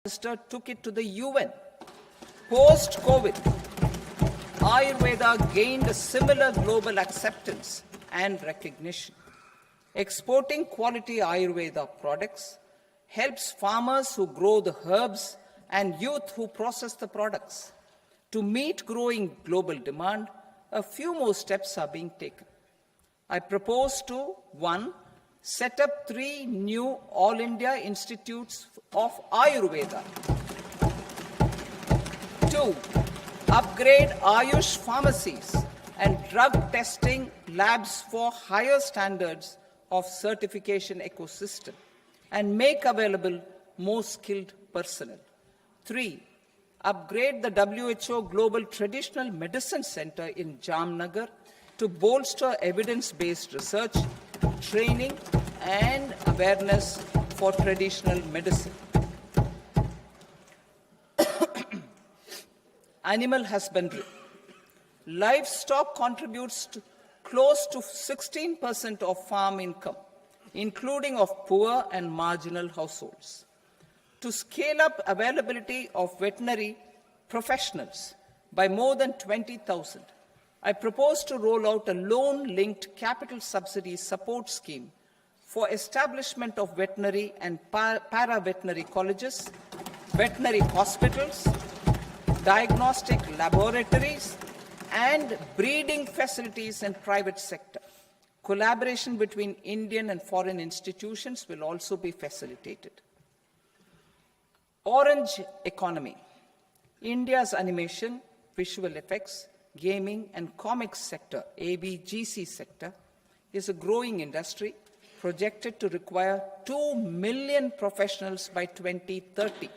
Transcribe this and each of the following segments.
Minister took it to the UN. Post-COVID, Ayurveda gained a similar global acceptance and recognition. Exporting quality Ayurveda products helps farmers who grow the herbs and youth who process the products. To meet growing global demand, a few more steps are being taken. I propose to 1. Set up 3 new All India Institutes of Ayurveda. 2. Upgrade Ayush pharmacies and drug testing labs for higher standards of certification ecosystem and make available more skilled personnel. 3. Upgrade the WHO Global Traditional Medicine Center in Jamnagar to bolster evidence-based research, training, and awareness for traditional medicine. Animal husbandry. Livestock contributes to close to 16% of farm income, including of poor and marginal households. To scale up availability of veterinary professionals by more than 20,000, I propose to roll out a loan-linked capital subsidy support scheme for establishment of veterinary and para-veterinary colleges, veterinary hospitals, diagnostic laboratories, and breeding facilities in private sector. Collaboration between Indian and foreign institutions will also be facilitated. Orange economy. India's animation, visual effects, gaming and comics sector, ABGC sector, is a growing industry projected to require 2 million professionals by 2030.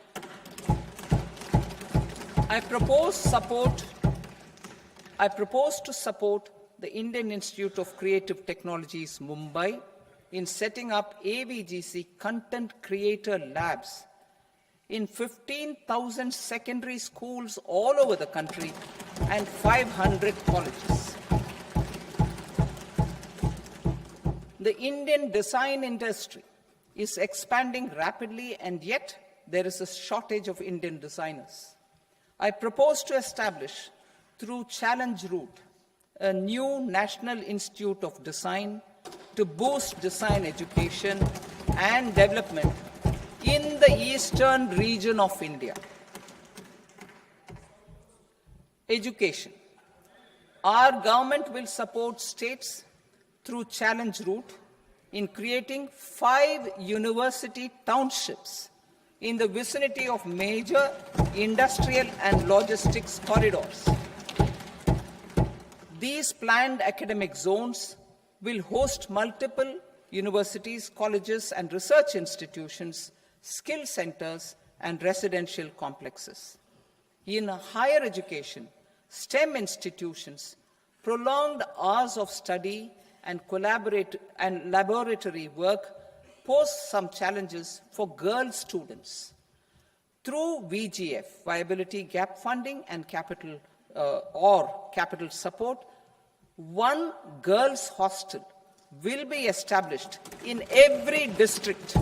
I propose to support the Indian Institute of Creative Technologies, Mumbai, in setting up ABGC content creator labs in 15,000 secondary schools all over the country and 500 colleges. The Indian design industry is expanding rapidly, and yet there is a shortage of Indian designers. I propose to establish, through Challenge Route, a new National Institute of Design to boost design education and development in the eastern region of India. Education. Our government will support states through Challenge Route in creating 5 university townships in the vicinity of major industrial and logistics corridors. These planned academic zones will host multiple universities, colleges, and research institutions, skill centers, and residential complexes. In higher education, STEM institutions, prolonged hours of study and laboratory work pose some challenges for girl students. Through VGF, Viability Gap Funding and capital support, 1 girls' hostel will be established in every district.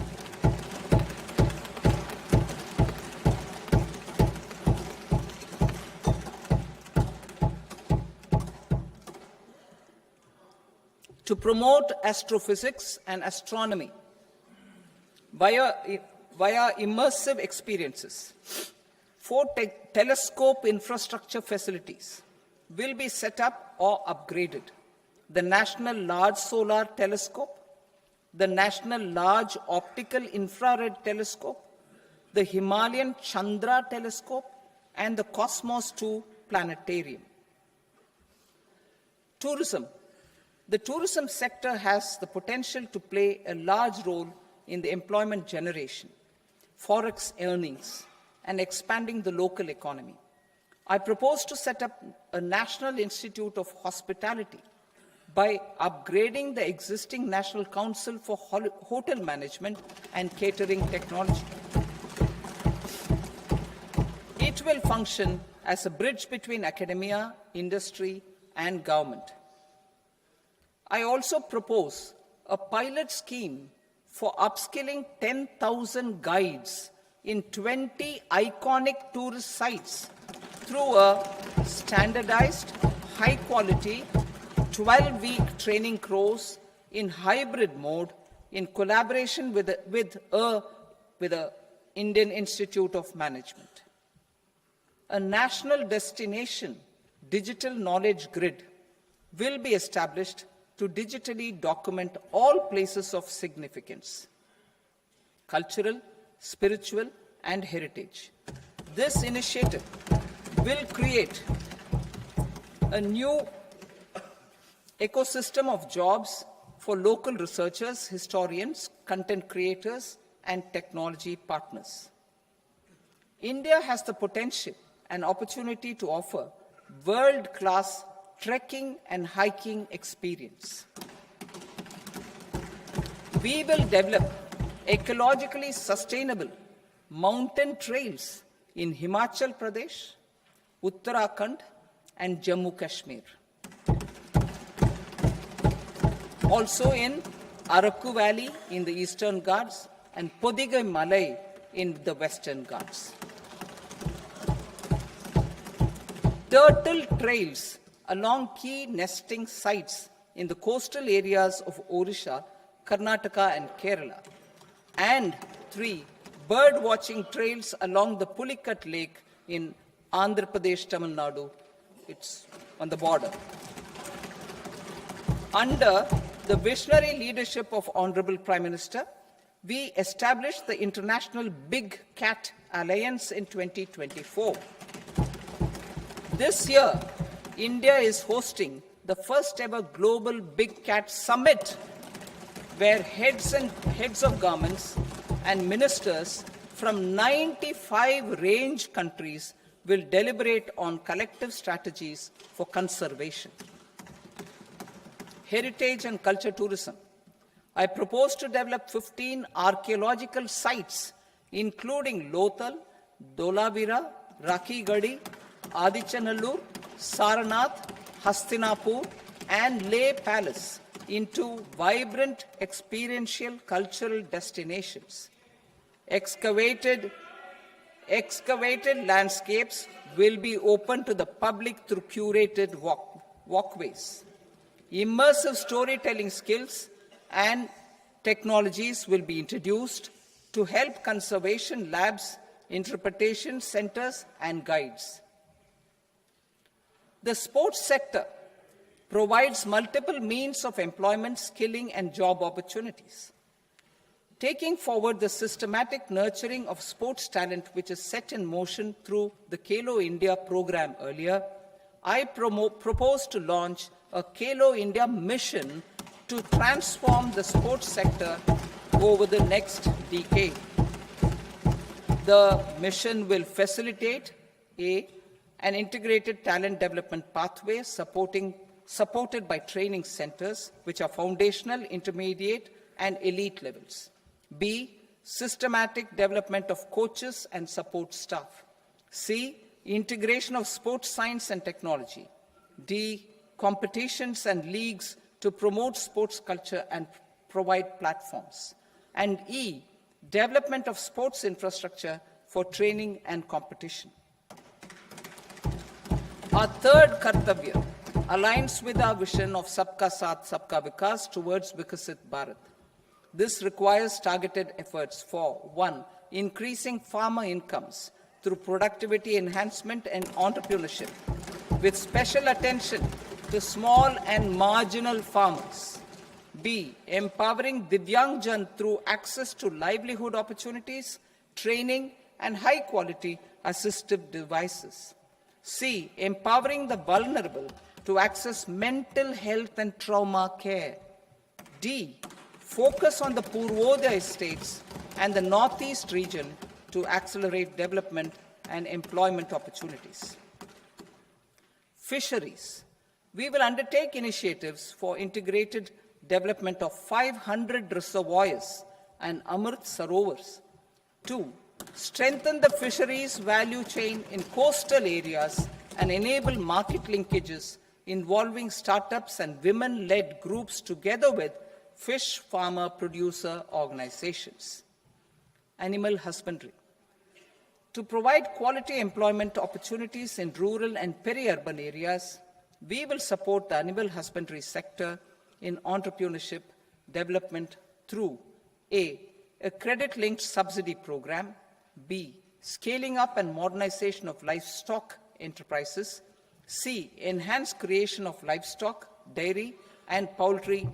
To promote astrophysics and astronomy via immersive experiences, 4 telescope infrastructure facilities will be set up or upgraded. The National Large Solar Telescope, the National Large Optical Infrared Telescope, the Himalayan Chandra Telescope, and the Cosmos 2 Planetarium. Tourism. The tourism sector has the potential to play a large role in the employment generation, forex earnings, and expanding the local economy. I propose to set up a National Institute of Hospitality by upgrading the existing National Council for Hotel Management and Catering Technology. It will function as a bridge between academia, industry, and government. I also propose a pilot scheme for upskilling 10,000 guides in 20 iconic tourist sites through a standardized, high-quality, 12-week training course in hybrid mode in collaboration with the Indian Institute of Management. A national destination digital knowledge grid will be established to digitally document all places of significance, cultural, spiritual, and heritage. This initiative will create a new ecosystem of jobs for local researchers, historians, content creators, and technology partners. India has the potential and opportunity to offer world-class trekking and hiking experience. We will develop ecologically sustainable mountain trails in Himachal Pradesh, Uttarakhand, and Jammu Kashmir. Also in Araku Valley in the Eastern Ghats and Podigai Malai in the Western Ghats. Turtle trails along key nesting sites in the coastal areas of Odisha, Karnataka, and Kerala. And 3, bird watching trails along the Pulikat Lake in Andhra Pradesh, Tamil Nadu. It's on the border. Under the visionary leadership of Honorable Prime Minister, we established the International Big Cat Alliance in 2024. This year, India is hosting the first ever Global Big Cat Summit, where heads of governments and ministers from 95 range countries will deliberate on collective strategies for conservation. Heritage and culture tourism. I propose to develop 15 archaeological sites, including Lothal, Dholavira, Rakhigarhi, Adichanallur, Saranath, Hastinapur, and Leh Palace into vibrant experiential cultural destinations. Excavated landscapes will be open to the public through curated walkways. Immersive storytelling skills and technologies will be introduced to help conservation labs, interpretation centers, and guides. The sports sector provides multiple means of employment, skilling, and job opportunities. Taking forward the systematic nurturing of sports talent, which is set in motion through the Khelo India program earlier, I propose to launch a Khelo India mission to transform the sports sector over the next decade. The mission will facilitate an integrated talent development pathway supported by training centers, which are foundational, intermediate, and elite levels. B, systematic development of coaches and support staff. C, integration of sports science and technology. D, competitions and leagues to promote sports culture and provide platforms. And E, development of sports infrastructure for training and competition. Our third Kartavya aligns with our vision of Sabka Saath, Sabka Vikas towards Vikasit Bharat. This requires targeted efforts for 1, increasing farmer incomes through productivity enhancement and entrepreneurship, with special attention to small and marginal farmers. B, empowering Divyangjan through access to livelihood opportunities, training, and high-quality assistive devices. C, empowering the vulnerable to access mental health and trauma care. D, focus on the Purvodaya states and the Northeast region to accelerate development and employment opportunities. Fisheries. We will undertake initiatives for integrated development of 500 reservoirs and Amrit Sarovars. 2, strengthen the fisheries value chain in coastal areas and enable market linkages involving startups and women-led groups together with fish farmer producer organizations. Animal husbandry. To provide quality employment opportunities in rural and peri-urban areas, we will support the animal husbandry sector in entrepreneurship development through A. A credit-linked subsidy program, B. Scaling up and modernization of livestock enterprises, C. Enhanced creation of livestock, dairy, and poultry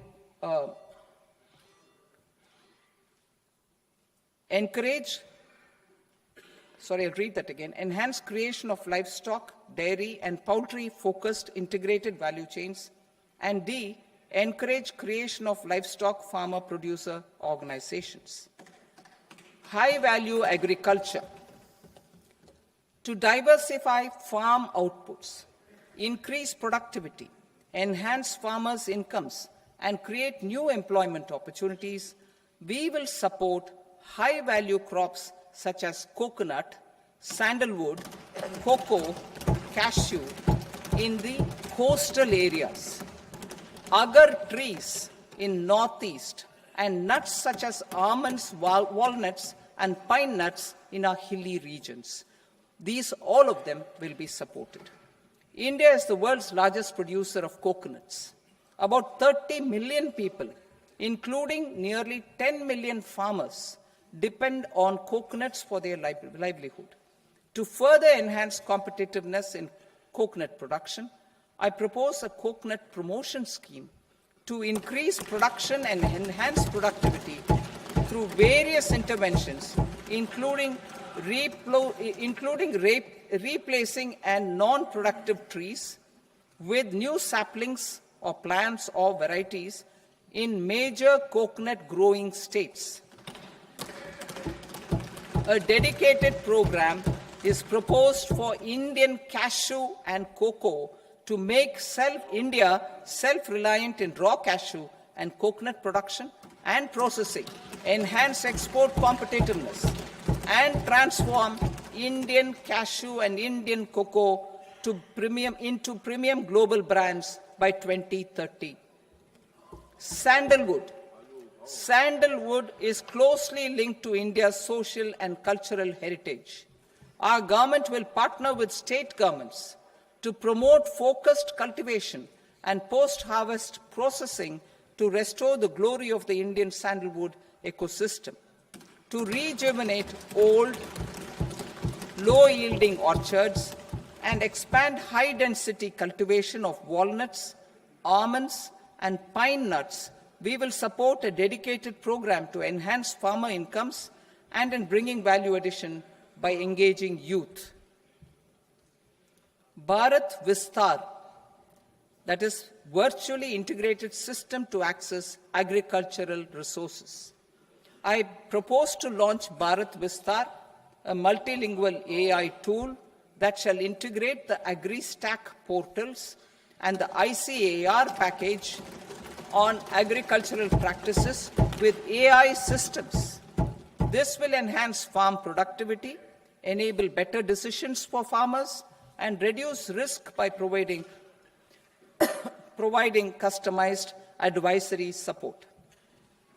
enhanced creation of livestock, dairy, and poultry-focused integrated value chains, and D, encourage creation of livestock farmer-producer organizations. High-value agriculture. To diversify farm outputs, increase productivity, enhance farmers' incomes, and create new employment opportunities, we will support high-value crops such as coconut, sandalwood, cocoa, cashew in the coastal areas, agar trees in northeast, and nuts such as almonds, walnuts, and pine nuts in our hilly regions. All of them will be supported. India is the world's largest producer of coconuts. About 30 million people, including nearly 10 million farmers, depend on coconuts for their livelihood. To further enhance competitiveness in coconut production, I propose a coconut promotion scheme to increase production and enhance productivity through various interventions, including replacing and non-productive trees with new saplings or plants or varieties in major coconut growing states. A dedicated program is proposed for Indian cashew and cocoa to make India self-reliant in raw cashew and coconut production and processing, enhance export competitiveness, and transform Indian cashew and Indian cocoa into premium global brands by 2030. Sandalwood. Sandalwood is closely linked to India's social and cultural heritage. Our government will partner with state governments to promote focused cultivation and post-harvest processing to restore the glory of the Indian sandalwood ecosystem, to rejuvenate old, low-yielding orchards, and expand high-density cultivation of walnuts, almonds, and pine nuts. We will support a dedicated program to enhance farmer incomes and in bringing value addition by engaging youth. Bharat Vistar, that is virtually integrated system to access agricultural resources. I propose to launch Bharat Vistar, a multilingual AI tool that shall integrate the AgriStack portals and the ICAR package on agricultural practices with AI systems. This will enhance farm productivity, enable better decisions for farmers, and reduce risk by providing customized advisory support.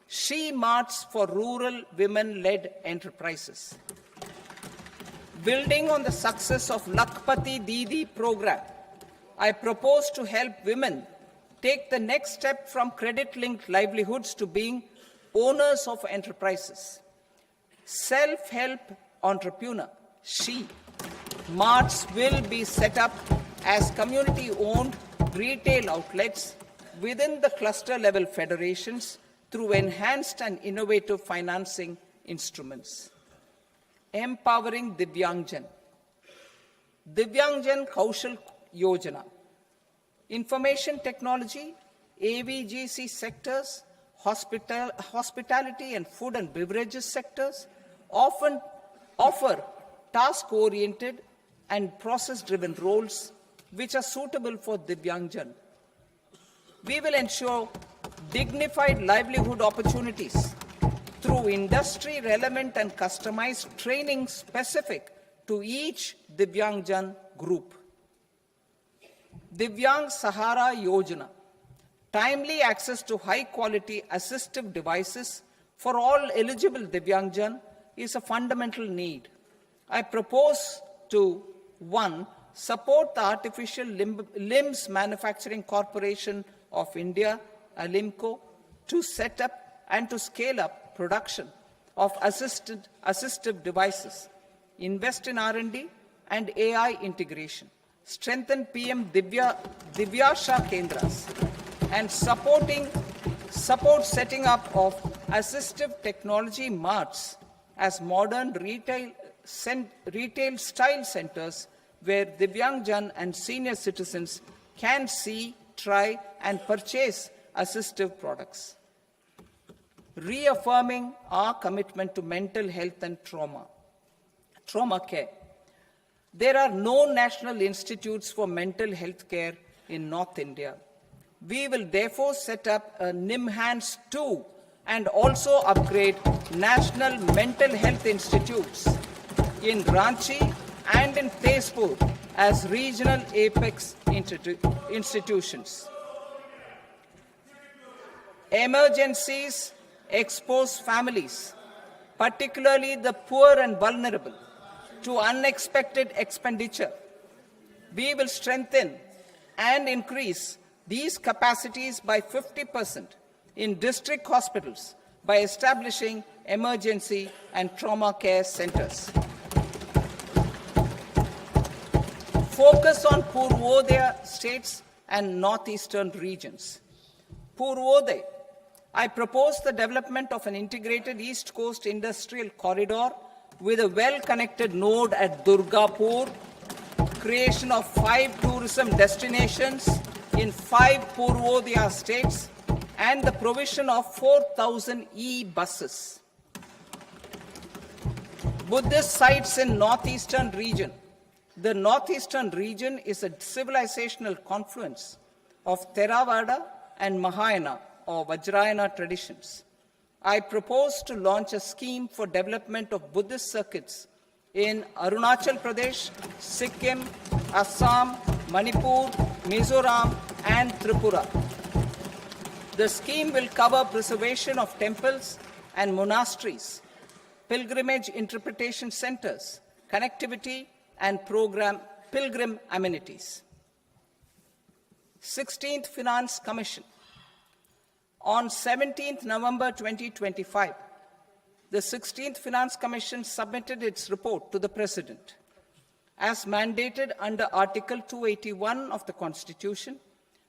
She-Marts for rural women-led enterprises. Building on the success of Lakpati Didi program, I propose to help women take the next step from credit-linked livelihoods to being owners of enterprises. Self-help entrepreneur, She-Marts will be set up as community-owned retail outlets within the cluster-level federations through enhanced and innovative financing instruments. Empowering Divyangjan. Divyangjan Kaushal Yojana. Information technology, AVGC sectors, hospitality and food and beverages sectors often offer task-oriented and process-driven roles which are suitable for Divyangjan. We will ensure dignified livelihood opportunities through industry-relevant and customized training specific to each Divyangjan group. Divyang Sahara Yojana. Timely access to high-quality assistive devices for all eligible Divyangjan is a fundamental need. I propose to 1. Support the Artificial Limbs Manufacturing Corporation of India, ALIMCO, to set up and to scale up production of assistive devices, invest in R&D and AI integration, strengthen PM Divyasha Kendras, and support setting up of assistive technology marts as modern retail style centers where Divyangjan and senior citizens can see, try, and purchase assistive products. Reaffirming our commitment to mental health and trauma care. There are no national institutes for mental health care in North India. We will therefore set up a NIMHANS 2 and also upgrade national mental health institutes in Ranchi and in Tezpur as regional apex institutions. Emergencies expose families, particularly the poor and vulnerable, to unexpected expenditure. We will strengthen and increase these capacities by 50% in district hospitals by establishing emergency and trauma care centers. Focus on Purvodaya states and northeastern regions. Purvodaya. I propose the development of an integrated East Coast industrial corridor with a well-connected node at Durgapur, creation of 5 tourism destinations in 5 Purvodaya states, and the provision of 4,000 e-buses. Buddhist sites in northeastern region. The northeastern region is a civilizational confluence of Theravada and Mahayana or Vajrayana traditions. I propose to launch a scheme for development of Buddhist circuits in Arunachal Pradesh, Sikkim, Assam, Manipur, Mizoram, and Tripura. The scheme will cover preservation of temples and monasteries, pilgrimage interpretation centers, connectivity, and pilgrim amenities. 16th Finance Commission. On 17th November 2025, the 16th Finance Commission submitted its report to the President. As mandated under Article 281 of the Constitution,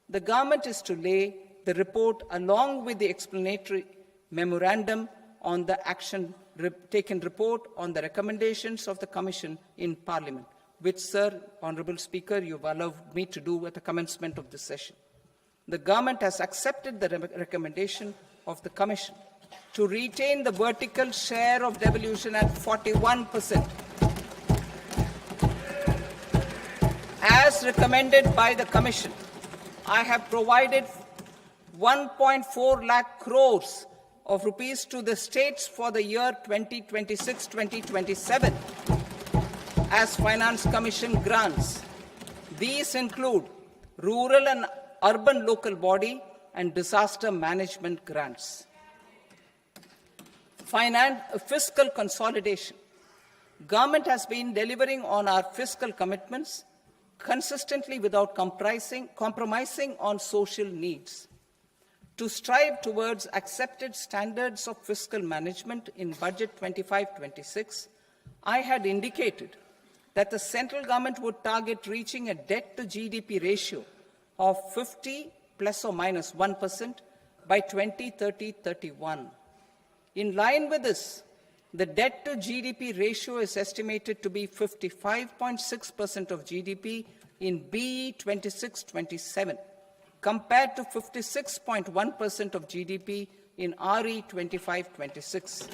the government is to lay the report along with the explanatory memorandum on the action taken report on the recommendations of the Commission in Parliament, which, Sir, Honourable Speaker, you've allowed me to do at the commencement of this session. The government has accepted the recommendation of the Commission to retain the vertical share of devolution at 41%. As recommended by the Commission, I have provided 1.4 lakh crores of rupees to the states for the year 2026-2027 as Finance Commission grants. These include rural and urban local body and disaster management grants. Fiscal consolidation. Government has been delivering on our fiscal commitments consistently without compromising on social needs. To strive towards accepted standards of fiscal management in Budget 25-26, I had indicated that the central government would target reaching a debt-to-GDP ratio of 50 plus or minus 1% by 2030-31. In line with this, the debt-to-GDP ratio is estimated to be 55.6% of GDP in BE 26-27, compared to 56.1% of GDP in RE 25-26.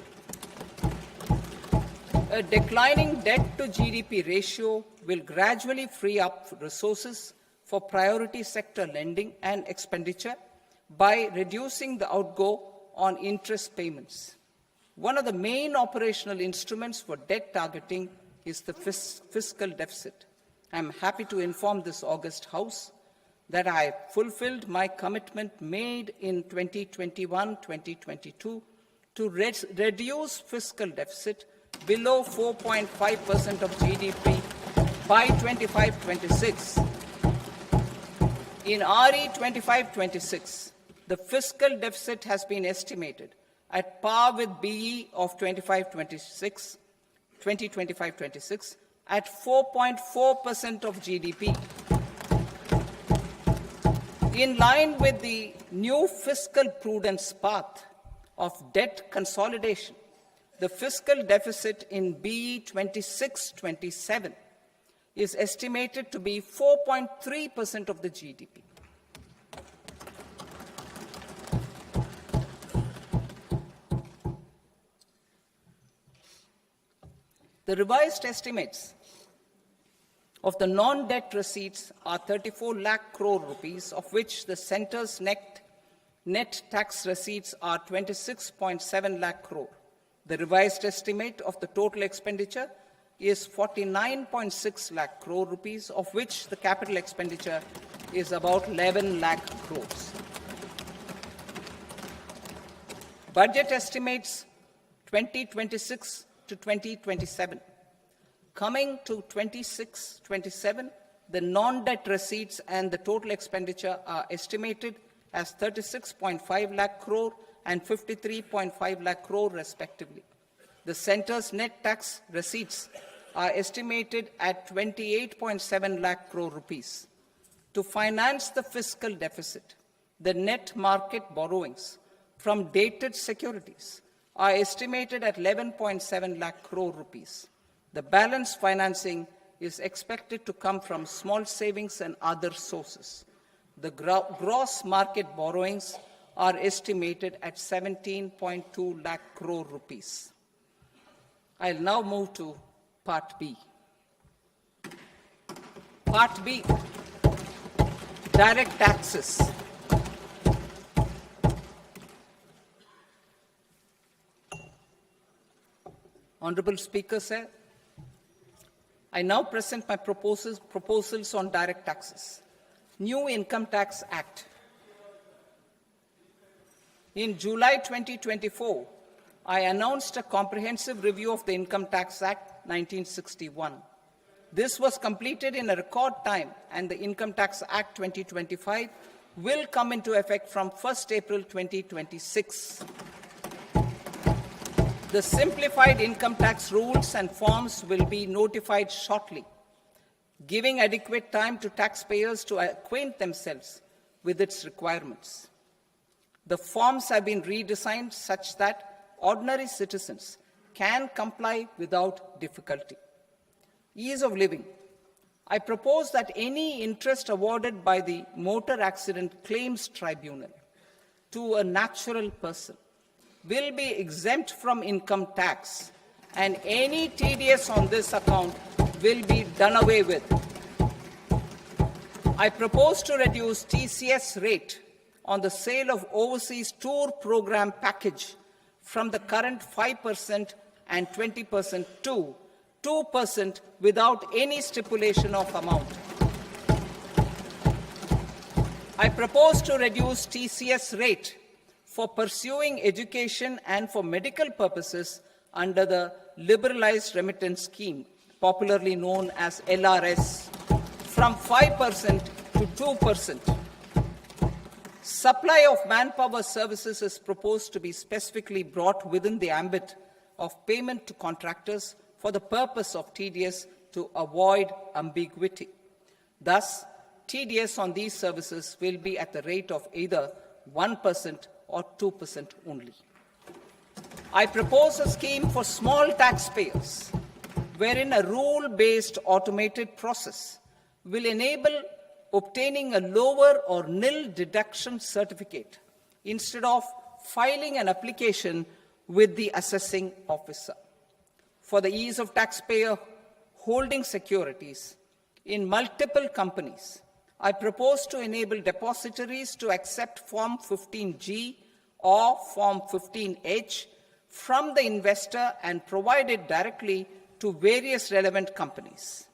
A declining debt-to-GDP ratio will gradually free up resources for priority sector lending and expenditure by reducing the outgo on interest payments. One of the main operational instruments for debt targeting is the fiscal deficit. I am happy to inform this august House that I have fulfilled my commitment made in 2021-2022 to reduce fiscal deficit below 4.5% of GDP by 25-26. In RE 25-26, the fiscal deficit has been estimated at par with BE of 2025-26 at 4.4% of GDP. In line with the new fiscal prudence path of debt consolidation, the fiscal deficit in BE 26-27 is estimated to be 4.3% of the GDP. The revised estimates of the non-debt receipts are 34 lakh crore rupees, of which the centre's net tax receipts are 26.7 lakh crore. The revised estimate of the total expenditure is 49.6 lakh crore rupees, of which the capital expenditure is about 11 lakh crores. Budget estimates 2026 to 2027. Coming to 26-27, the non-debt receipts and the total expenditure are estimated as 36.5 lakh crore and 53.5 lakh crore respectively. The centre's net tax receipts are estimated at 28.7 lakh crore rupees. To finance the fiscal deficit, the net market borrowings from dated securities are estimated at 11.7 lakh crore rupees. The balance financing is expected to come from small savings and other sources. The gross market borrowings are estimated at 17.2 lakh crore rupees. I'll now move to Part B. Part B, direct taxes. Honorable Speaker, sir, I now present my proposals on direct taxes. New Income Tax Act. In July 2024, I announced a comprehensive review of the Income Tax Act 1961. This was completed in a record time, and the Income Tax Act 2025 will come into effect from 1st April 2026. The simplified income tax rules and forms will be notified shortly, giving adequate time to taxpayers to acquaint themselves with its requirements. The forms have been redesigned such that ordinary citizens can comply without difficulty. Ease of living. I propose that any interest awarded by the Motor Accident Claims Tribunal to a natural person will be exempt from income tax, and any TDS on this account will be done away with. I propose to reduce TCS rate on the sale of overseas tour program package from the current 5% and 20% to 2% without any stipulation of amount. I propose to reduce TCS rate for pursuing education and for medical purposes under the Liberalized Remittance Scheme, popularly known as LRS, from 5% to 2%. Supply of manpower services is proposed to be specifically brought within the ambit of payment to contractors for the purpose of TDS to avoid ambiguity. Thus, TDS on these services will be at the rate of either 1% or 2% only. I propose a scheme for small taxpayers, wherein a rule-based automated process will enable obtaining a lower or nil deduction certificate instead of filing an application with the assessing officer. For the ease of taxpayer holding securities in multiple companies, I propose to enable depositories to accept Form 15G or Form 15H from the investor and provide it directly to various relevant companies.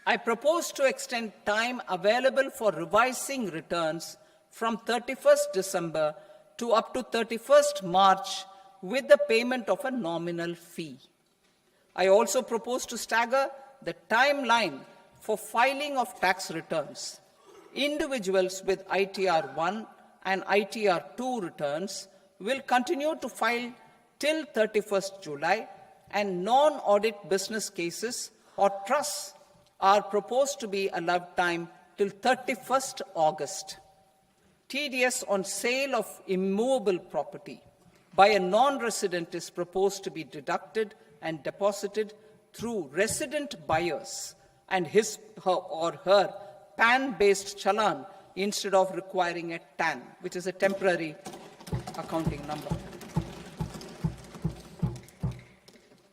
I propose to extend time available for revising returns from 31st December to up to 31st March with the payment of a nominal fee. I also propose to stagger the timeline for filing of tax returns. Individuals with ITR 1 and ITR 2 returns will continue to file till 31st July, and non-audit business cases or trusts are proposed to be allowed time till 31st August. TDS on sale of immovable property by a non-resident is proposed to be deducted and deposited through resident buyers and his or her PAN-based challan instead of requiring a TAN, which is a temporary accounting number.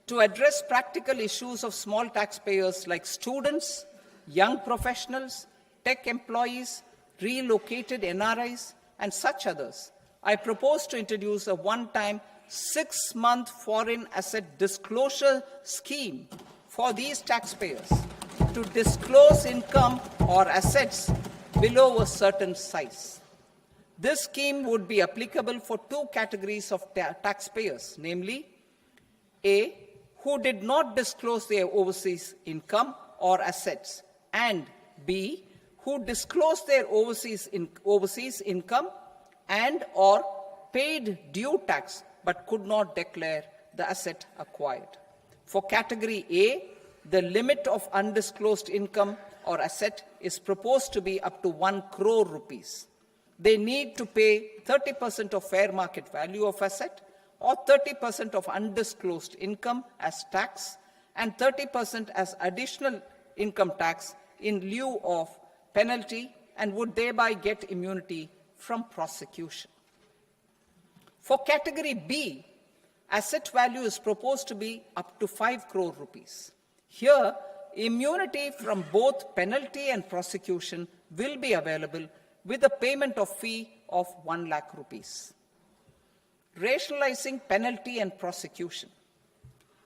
To address practical issues of small taxpayers like students, young professionals, tech employees, relocated NRIs, and such others, I propose to introduce a one-time 6-month foreign asset disclosure scheme for these taxpayers to disclose income or assets below a certain size. This scheme would be applicable for two categories of taxpayers, namely, A, who did not disclose their overseas income or assets, and B, who disclosed their overseas income and or paid due tax but could not declare the asset acquired. For category A, the limit of undisclosed income or asset is proposed to be up to 1 crore rupees. They need to pay 30% of fair market value of asset or 30% of undisclosed income as tax and 30% as additional income tax in lieu of penalty, and would thereby get immunity from prosecution. For category B, asset value is proposed to be up to 5 crore rupees. Here, immunity from both penalty and prosecution will be available with a payment of fee of 1 lakh rupees. Rationalizing penalty and prosecution.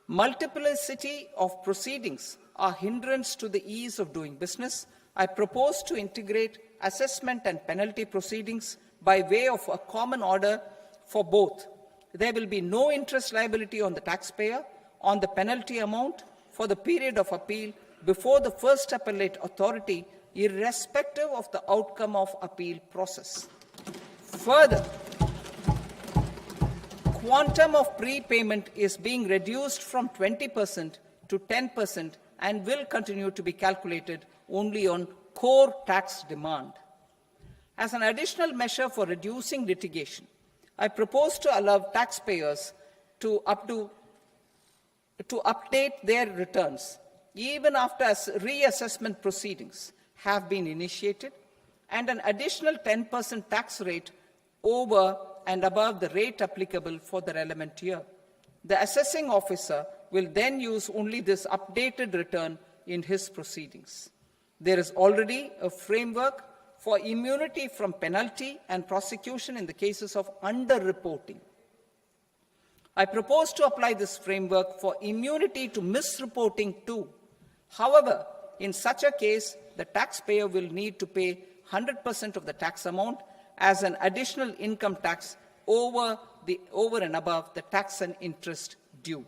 Multiplicity of proceedings are hindrance to the ease of doing business. I propose to integrate assessment and penalty proceedings by way of a common order for both. There will be no interest liability on the taxpayer on the penalty amount for the period of appeal before the first appellate authority, irrespective of the outcome of appeal process. Further, quantum of prepayment is being reduced from 20% to 10% and will continue to be calculated only on core tax demand. As an additional measure for reducing litigation, I propose to allow taxpayers to update their returns even after reassessment proceedings have been initiated, and an additional 10% tax rate over and above the rate applicable for the relevant year. The assessing officer will then use only this updated return in his proceedings. There is already a framework for immunity from penalty and prosecution in the cases of underreporting. I propose to apply this framework for immunity to misreporting too. However, in such a case, the taxpayer will need to pay 100% of the tax amount as an additional income tax over and above the tax and interest due.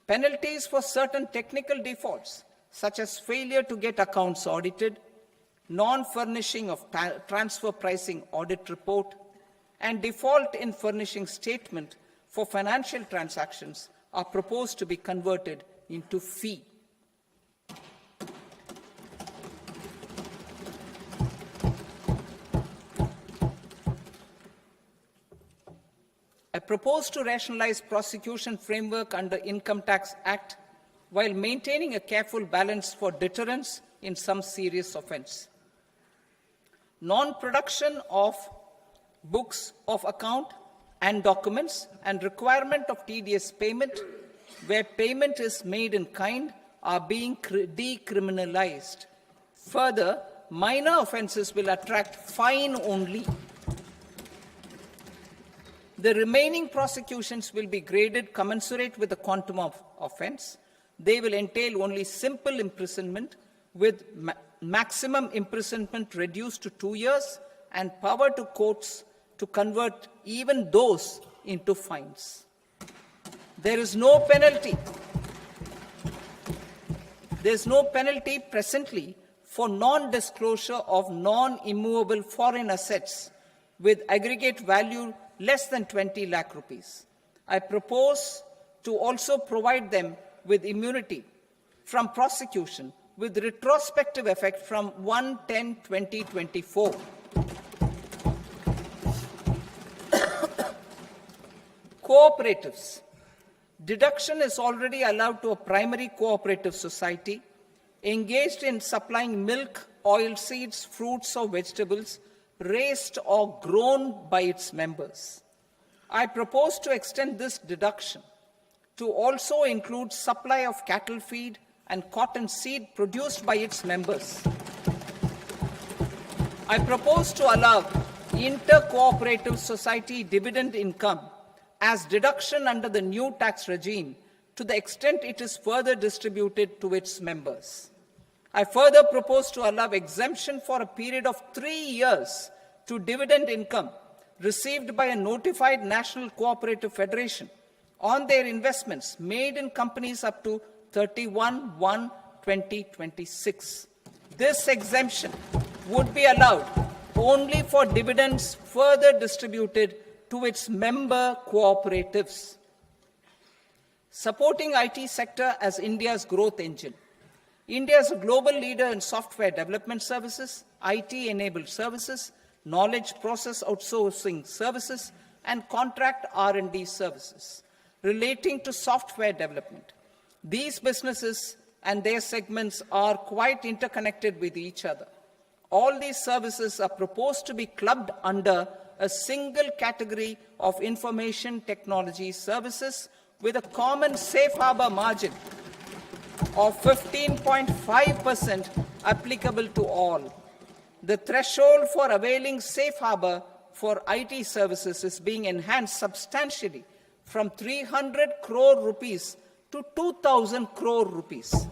Penalties for certain technical defaults, such as failure to get accounts audited, non-furnishing of transfer pricing audit report, and default in furnishing statement for financial transactions, are proposed to be converted into fee. I propose to rationalize prosecution framework under Income Tax Act while maintaining a careful balance for deterrence in some serious offence. Non-production of books of account and documents and requirement of TDS payment where payment is made in kind are being decriminalized. Further, minor offences will attract fine only. The remaining prosecutions will be graded commensurate with the quantum of offence. They will entail only simple imprisonment with maximum imprisonment reduced to 2 years and power to courts to convert even those into fines. There is no penalty. There is no penalty presently for non-disclosure of non-immovable foreign assets with aggregate value less than 20 lakh rupees. I propose to also provide them with immunity from prosecution with retrospective effect from 1/10/2024. Cooperatives. Deduction is already allowed to a primary cooperative society engaged in supplying milk, oilseeds, fruits or vegetables raised or grown by its members. I propose to extend this deduction to also include supply of cattle feed and cotton seed produced by its members. I propose to allow inter-cooperative society dividend income as deduction under the new tax regime to the extent it is further distributed to its members. I further propose to allow exemption for a period of 3 years to dividend income received by a notified national cooperative federation on their investments made in companies up to 31/1/2026. This exemption would be allowed only for dividends further distributed to its member cooperatives. Supporting IT sector as India's growth engine. India is a global leader in software development services, IT-enabled services, knowledge process outsourcing services, and contract R&D services relating to software development. These businesses and their segments are quite interconnected with each other. All these services are proposed to be clubbed under a single category of information technology services with a common safe harbor margin of 15.5% applicable to all. The threshold for availing safe harbor for IT services is being enhanced substantially from 300 crore rupees to 2,000 crore rupees.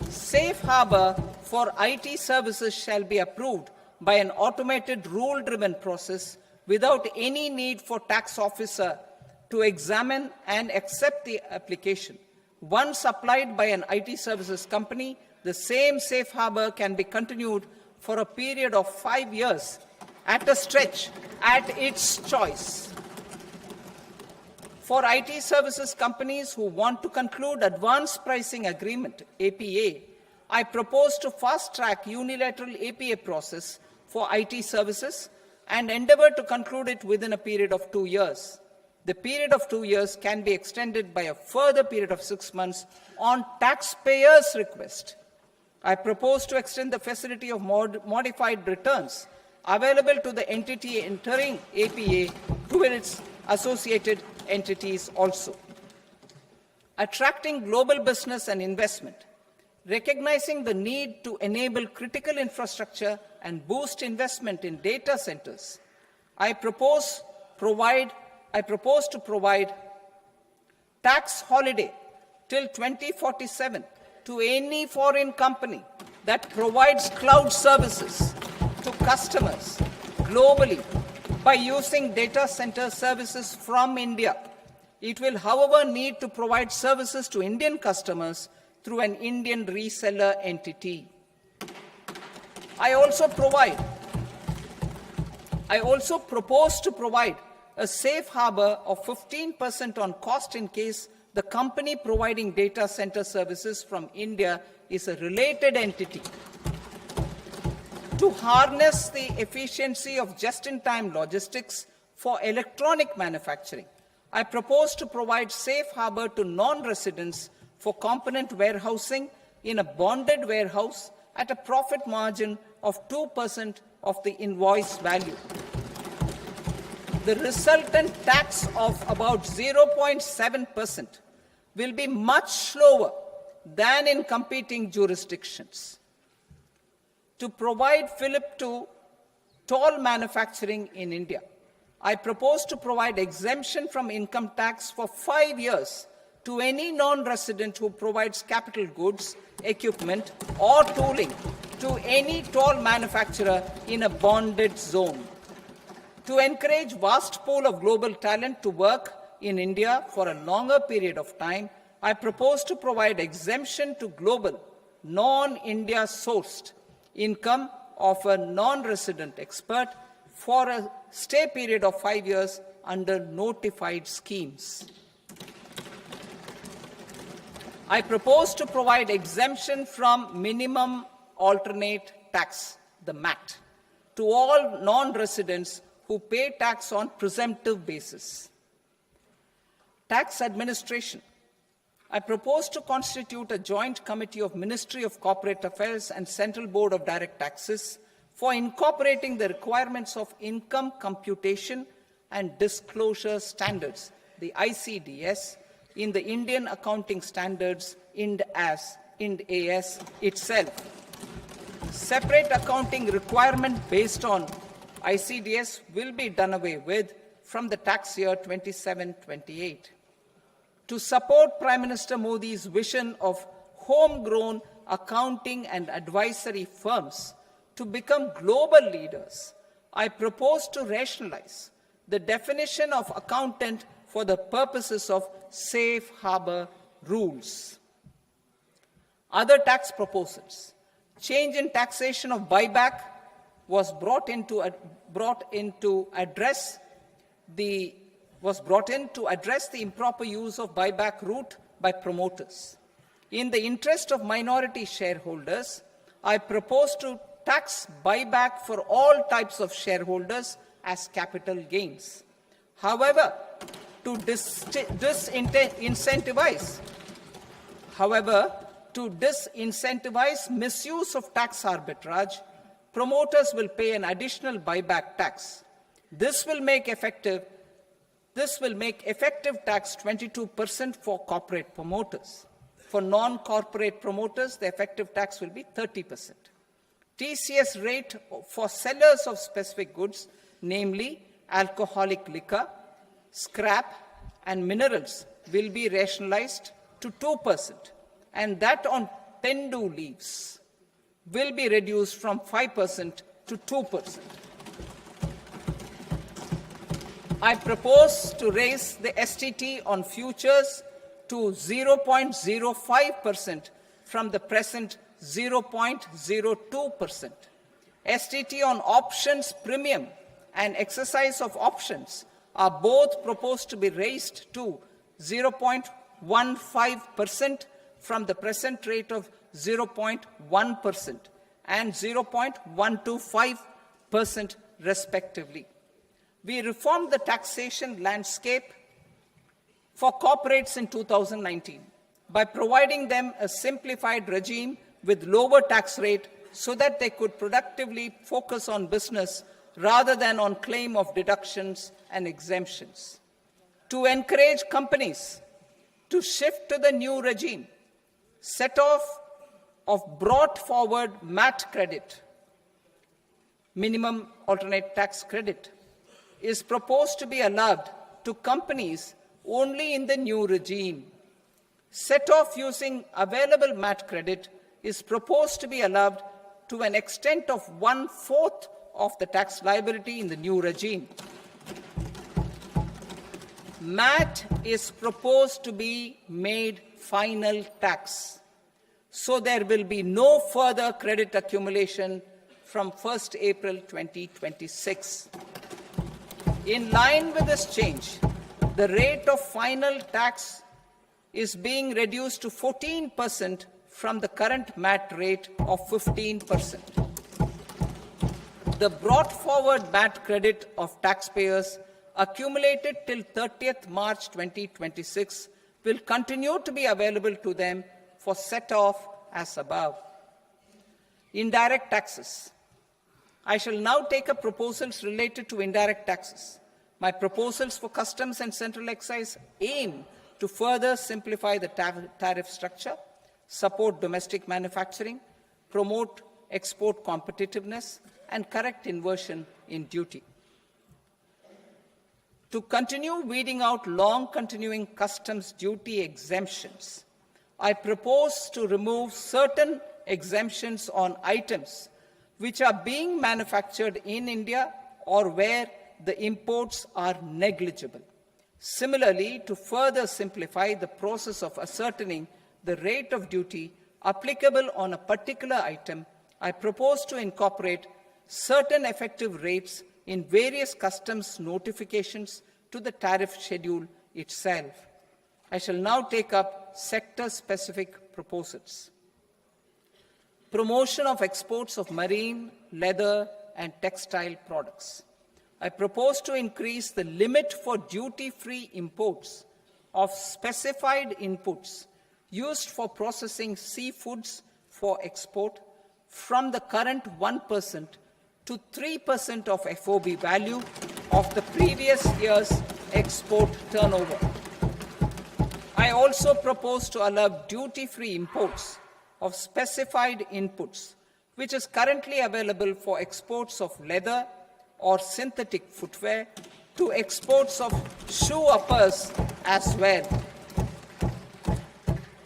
Safe harbor for IT services shall be approved by an automated rule-driven process without any need for tax officer to examine and accept the application. Once applied by an IT services company, the same safe harbor can be continued for a period of 5 years at a stretch at its choice. For IT services companies who want to conclude advanced pricing agreement, APA, I propose to fast-track unilateral APA process for IT services and endeavor to conclude it within a period of 2 years. The period of 2 years can be extended by a further period of 6 months on taxpayers' request. I propose to extend the facility of modified returns available to the entity entering APA to its associated entities also. Attracting global business and investment. Recognizing the need to enable critical infrastructure and boost investment in data centers, I propose to provide tax holiday till 2047 to any foreign company that provides cloud services to customers globally by using data center services from India. It will, however, need to provide services to Indian customers through an Indian reseller entity. I also propose to provide a safe harbor of 15% on cost in case the company providing data center services from India is a related entity. To harness the efficiency of just-in-time logistics for electronic manufacturing, I propose to provide safe harbor to non-residents for component warehousing in a bonded warehouse at a profit margin of 2% of the invoice value. The resultant tax of about 0.7% will be much lower than in competing jurisdictions. To provide fillip to toll manufacturing in India, I propose to provide exemption from income tax for 5 years to any non-resident who provides capital goods, equipment, or tooling to any toll manufacturer in a bonded zone. To encourage vast pool of global talent to work in India for a longer period of time, I propose to provide exemption to global, non-India sourced income of a non-resident expert for a stay period of 5 years under notified schemes. I propose to provide exemption from minimum alternate tax, the MAT, to all non-residents who pay tax on presumptive basis. Tax administration. I propose to constitute a joint committee of Ministry of Corporate Affairs and Central Board of Direct Taxes for incorporating the requirements of income computation and disclosure standards, the ICDS, in the Indian Accounting Standards, IND AS itself. Separate accounting requirement based on ICDS will be done away with from the tax year 27-28. To support Prime Minister Modi's vision of homegrown accounting and advisory firms to become global leaders, I propose to rationalize the definition of accountant for the purposes of safe harbor rules. Other tax proposals. Change in taxation of buyback was brought in to address the improper use of buyback route by promoters. In the interest of minority shareholders, I propose to tax buyback for all types of shareholders as capital gains. However, to disincentivize misuse of tax arbitrage, promoters will pay an additional buyback tax. This will make effective tax 22% for corporate promoters. For non-corporate promoters, the effective tax will be 30%. TCS rate for sellers of specific goods, namely alcoholic liquor, scrap, and minerals, will be rationalized to 2%, and that on Tendu leaves will be reduced from 5% to 2%. I propose to raise the STT on futures to 0.05% from the present 0.02%. STT on options premium and exercise of options are both proposed to be raised to 0.15% from the present rate of 0.1% and 0.125% respectively. We reformed the taxation landscape for corporates in 2019 by providing them a simplified regime with lower tax rate so that they could productively focus on business rather than on claim of deductions and exemptions. To encourage companies to shift to the new regime, set off of brought forward MAT credit, minimum alternate tax credit, is proposed to be allowed to companies only in the new regime. Set off using available MAT credit is proposed to be allowed to an extent of 1/4 of the tax liability in the new regime. MAT is proposed to be made final tax, so there will be no further credit accumulation from 1st April 2026. In line with this change, the rate of final tax is being reduced to 14% from the current MAT rate of 15%. The brought forward MAT credit of taxpayers accumulated till 30th March 2026 will continue to be available to them for set-off as above. Indirect taxes. I shall now take up proposals related to indirect taxes. My proposals for customs and central excise aim to further simplify the tariff structure, support domestic manufacturing, promote export competitiveness, and correct inversion in duty. To continue weeding out long-continuing customs duty exemptions, I propose to remove certain exemptions on items which are being manufactured in India or where the imports are negligible. Similarly, to further simplify the process of ascertaining the rate of duty applicable on a particular item, I propose to incorporate certain effective rates in various customs notifications to the tariff schedule itself. I shall now take up sector-specific proposals. Promotion of exports of marine, leather, and textile products. I propose to increase the limit for duty-free imports of specified inputs used for processing seafoods for export from the current 1% to 3% of FOB value of the previous year's export turnover. I also propose to allow duty-free imports of specified inputs, which is currently available for exports of leather or synthetic footwear, to exports of shoe uppers as well.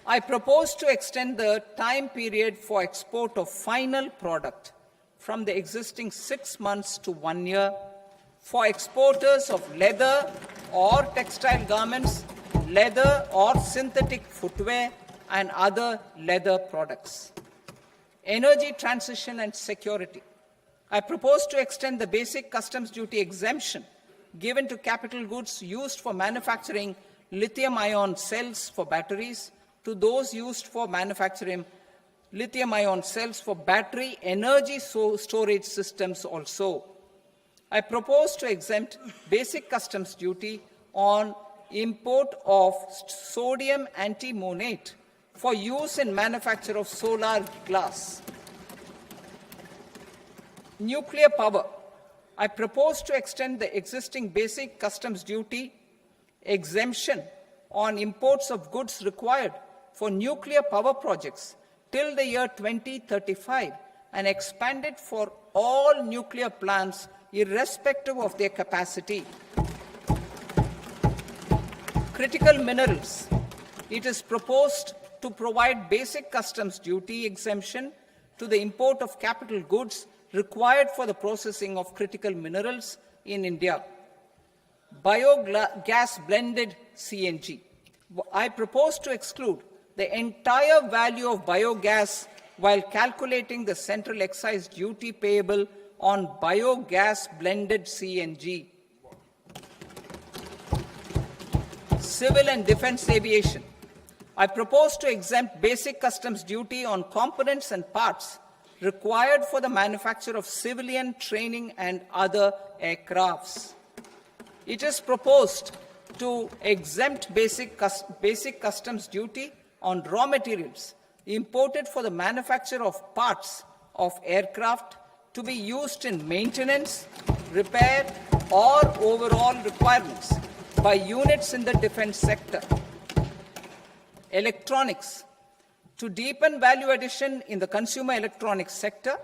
I propose to extend the time period for export of final product from the existing 6 months to 1 year for exporters of leather or textile garments, leather or synthetic footwear, and other leather products. Energy transition and security. I propose to extend the basic customs duty exemption given to capital goods used for manufacturing lithium-ion cells for batteries to those used for manufacturing lithium-ion cells for battery energy storage systems also. I propose to exempt basic customs duty on import of sodium antimonate for use in manufacture of solar glass. Nuclear power. I propose to extend the existing basic customs duty exemption on imports of goods required for nuclear power projects till the year 2035 and expand it for all nuclear plants irrespective of their capacity. Critical minerals. It is proposed to provide basic customs duty exemption to the import of capital goods required for the processing of critical minerals in India. Biogas blended CNG. I propose to exclude the entire value of biogas while calculating the central excise duty payable on biogas blended CNG. Civil and defense aviation. I propose to exempt basic customs duty on components and parts required for the manufacture of civilian training and other aircrafts. It is proposed to exempt basic customs duty on raw materials imported for the manufacture of parts of aircraft to be used in maintenance, repair, or overall requirements by units in the defense sector. Electronics. To deepen value addition in the consumer electronics sector,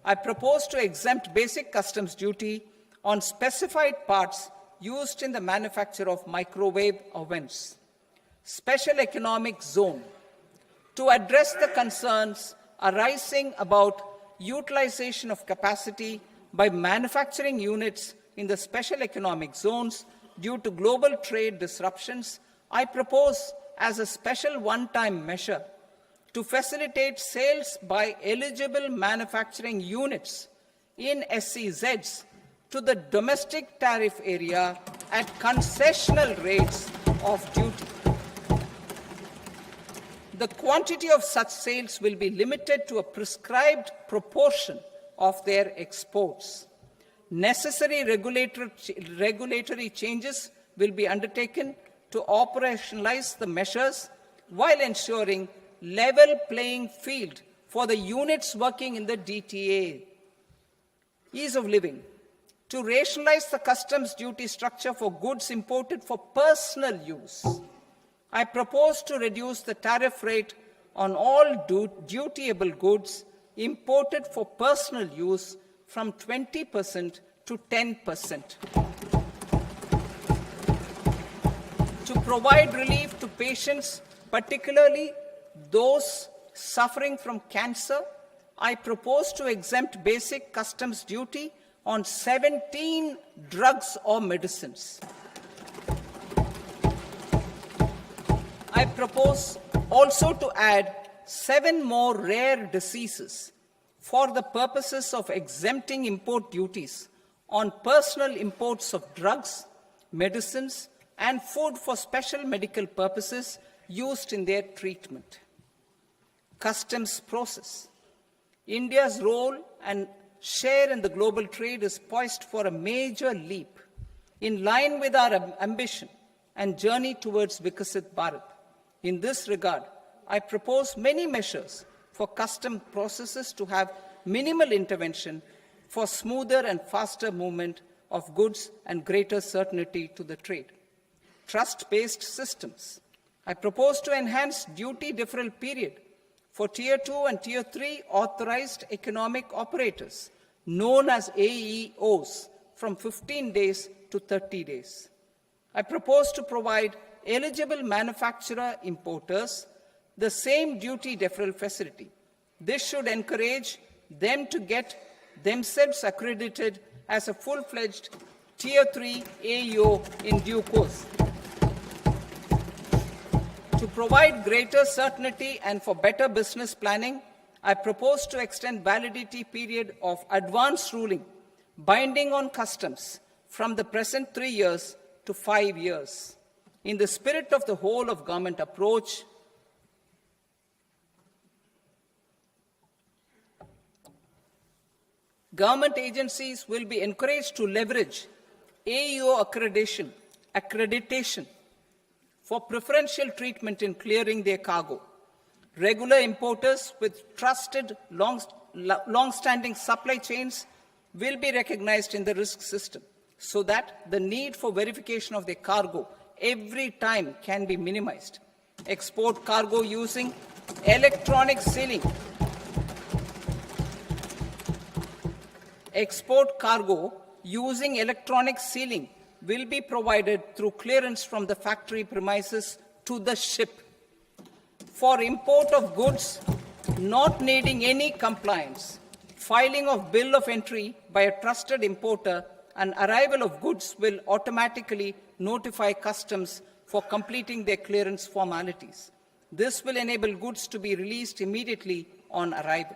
I propose to exempt basic customs duty on specified parts used in the manufacture of microwave ovens. Special economic zone. To address the concerns arising about utilization of capacity by manufacturing units in the special economic zones due to global trade disruptions, I propose as a special one-time measure to facilitate sales by eligible manufacturing units in SEZs to the domestic tariff area at concessional rates of duty. The quantity of such sales will be limited to a prescribed proportion of their exports. Necessary regulatory changes will be undertaken to operationalize the measures while ensuring level playing field for the units working in the DTA. Ease of living. To rationalize the customs duty structure for goods imported for personal use, I propose to reduce the tariff rate on all dutiable goods imported for personal use from 20% to 10%. To provide relief to patients, particularly those suffering from cancer, I propose to exempt basic customs duty on 17 drugs or medicines. I propose also to add 7 more rare diseases for the purposes of exempting import duties on personal imports of drugs, medicines, and food for special medical purposes used in their treatment. Customs process. India's role and share in the global trade is poised for a major leap in line with our ambition and journey towards Vikasit Bharat. In this regard, I propose many measures for custom processes to have minimal intervention for smoother and faster movement of goods and greater certainty to the trade. Trust-based systems. I propose to enhance duty deferral period for Tier 2 and Tier 3 authorized economic operators, known as AEOs, from 15 days to 30 days. I propose to provide eligible manufacturer importers the same duty deferral facility. This should encourage them to get themselves accredited as a full-fledged Tier 3 AEO in due course. To provide greater certainty and for better business planning, I propose to extend validity period of advance ruling binding on customs from the present 3 years to 5 years. In the spirit of the whole of government approach, government agencies will be encouraged to leverage AEO accreditation for preferential treatment in clearing their cargo. Regular importers with trusted, long-standing supply chains will be recognized in the risk system so that the need for verification of their cargo every time can be minimized. Export cargo using electronic sealing. Export cargo using electronic sealing will be provided through clearance from the factory premises to the ship. For import of goods not needing any compliance, filing of bill of entry by a trusted importer and arrival of goods will automatically notify customs for completing their clearance formalities. This will enable goods to be released immediately on arrival.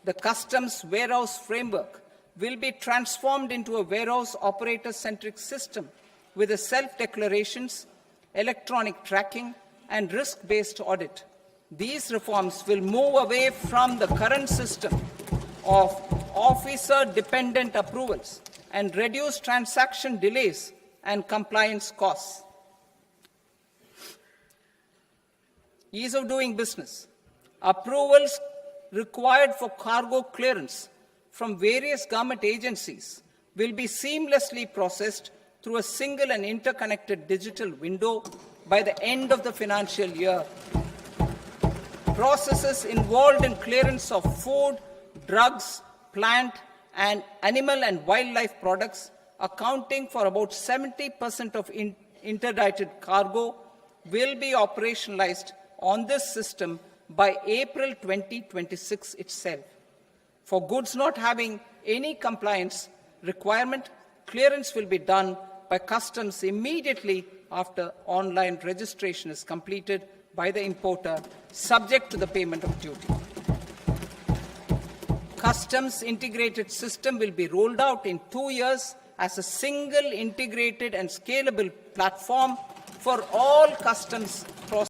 The customs warehouse framework will be transformed into a warehouse operator-centric system with a self-declarations, electronic tracking, and risk-based audit. These reforms will move away from the current system of officer-dependent approvals and reduce transaction delays and compliance costs. Ease of doing business. Approvals required for cargo clearance from various government agencies will be seamlessly processed through a single and interconnected digital window by the end of the financial year. Processes involved in clearance of food, drugs, plant, and animal and wildlife products, accounting for about 70% of interdicted cargo, will be operationalized on this system by April 2026 itself. For goods not having any compliance requirement, clearance will be done by customs immediately after online registration is completed by the importer, subject to the payment of duty. Customs integrated system will be rolled out in 2 years as a single integrated and scalable platform for all customs processes.